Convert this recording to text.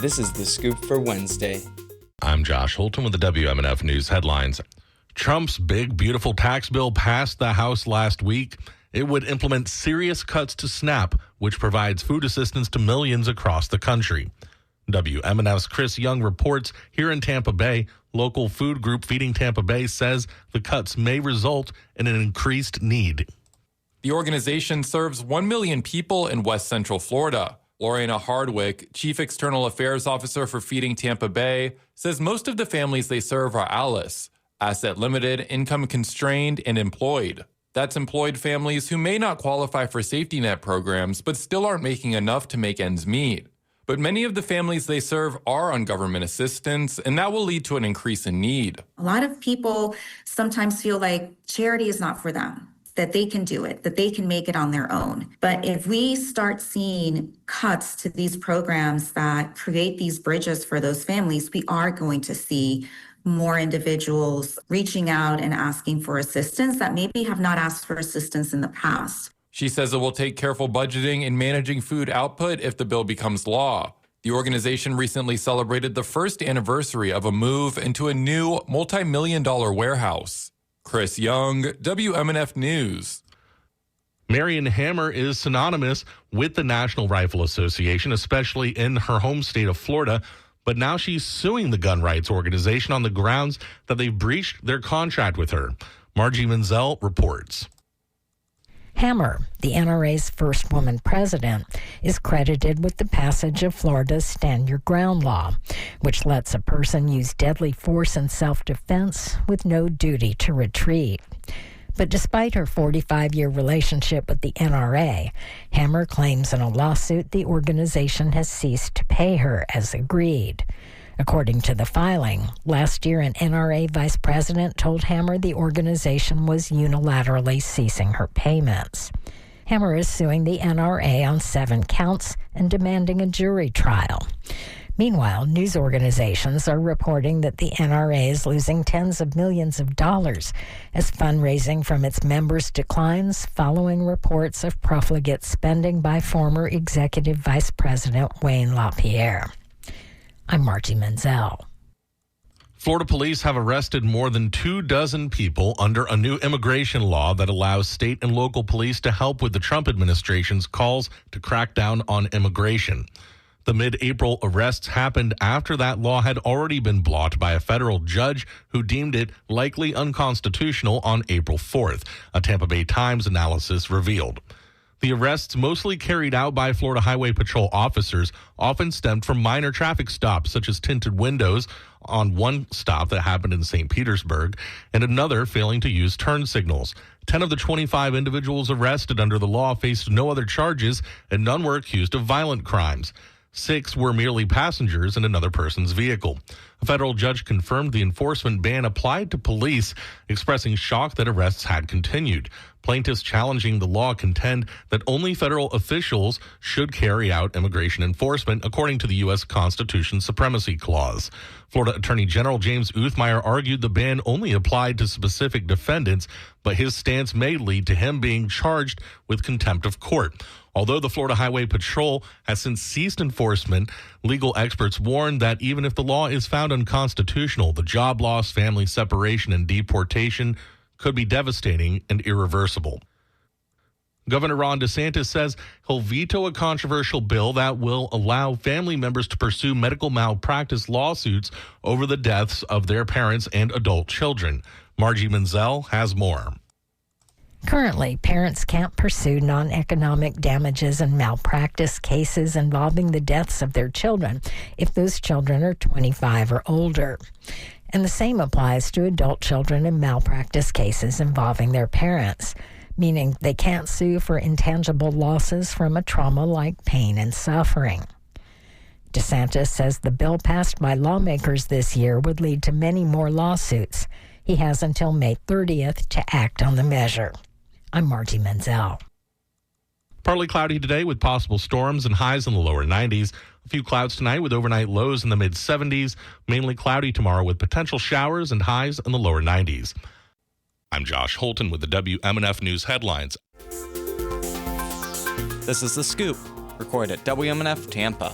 This is The Scoop for Wednesday. I'm Josh Holton with the WMNF News headlines. Trump's big, beautiful tax bill passed the House last week. It would implement serious cuts to SNAP, which provides food assistance to millions across the country. WMNF's Chris Young reports here in Tampa Bay, local food group Feeding Tampa Bay says the cuts may result in an increased need. The organization serves 1 million people in West Central Florida. Lorena Hardwick, Chief External Affairs Officer for Feeding Tampa Bay, says most of the families they serve are ALICE, asset limited, income constrained, and employed. That's employed families who may not qualify for safety net programs but still aren't making enough to make ends meet. But many of the families they serve are on government assistance, and that will lead to an increase in need. A lot of people sometimes feel like charity is not for them, that they can do it, that they can make it on their own. But if we start seeing cuts to these programs that create these bridges for those families, we are going to see more individuals reaching out and asking for assistance that maybe have not asked for assistance in the past. She says it will take careful budgeting and managing food output if the bill becomes law. The organization recently celebrated the first anniversary of a move into a new multi-million-dollar warehouse. Chris Young, WMNF News. Marion Hammer is synonymous with the National Rifle Association, especially in her home state of Florida. But now she's suing the gun rights organization on the grounds that they've breached their contract with her. Margie Menzel reports. Hammer, the NRA's first woman president, is credited with the passage of Florida's Stand Your Ground law, which lets a person use deadly force in self-defense with no duty to retreat. But despite her 45-year relationship with the NRA, Hammer claims in a lawsuit the organization has ceased to pay her as agreed. According to the filing, last year an NRA vice president told Hammer the organization was unilaterally ceasing her payments. Hammer is suing the NRA on 7 counts and demanding a jury trial. Meanwhile, news organizations are reporting that the NRA is losing tens of millions of dollars as fundraising from its members declines following reports of profligate spending by former Executive Vice President Wayne LaPierre. I'm Margie Menzel. Florida police have arrested more than 24 people under a new immigration law that allows state and local police to help with the Trump administration's calls to crack down on immigration. The mid-April arrests happened after that law had already been blocked by a federal judge who deemed it likely unconstitutional on April 4th, a Tampa Bay Times analysis revealed. The arrests, mostly carried out by Florida Highway Patrol officers, often stemmed from minor traffic stops, such as tinted windows on one stop that happened in St. Petersburg, and another failing to use turn signals. 10 of the 25 individuals arrested under the law faced no other charges, and none were accused of violent crimes. 6 were merely passengers in another person's vehicle. A federal judge confirmed the enforcement ban applied to police, expressing shock that arrests had continued. Plaintiffs challenging the law contend that only federal officials should carry out immigration enforcement, according to the U.S. Constitution's Supremacy Clause. Florida Attorney General James Uthmeyer argued the ban only applied to specific defendants, but his stance may lead to him being charged with contempt of court. Although the Florida Highway Patrol has since ceased enforcement, legal experts warn that even if the law is found unconstitutional, the job loss, family separation, and deportation could be devastating and irreversible. Governor Ron DeSantis says he'll veto a controversial bill that will allow family members to pursue medical malpractice lawsuits over the deaths of their parents and adult children. Margie Menzel has more. Currently, parents can't pursue non-economic damages and malpractice cases involving the deaths of their children if those children are 25 or older. And the same applies to adult children in malpractice cases involving their parents, meaning they can't sue for intangible losses from a trauma like pain and suffering. DeSantis says the bill passed by lawmakers this year would lead to many more lawsuits. He has until May 30th to act on the measure. I'm Margie Menzel. Partly cloudy today with possible storms and highs in the lower 90s. A few clouds tonight with overnight lows in the mid-70s. Mainly cloudy tomorrow with potential showers and highs in the lower 90s. I'm Josh Holton with the WMNF News headlines. This is The Scoop, recorded at WMNF Tampa.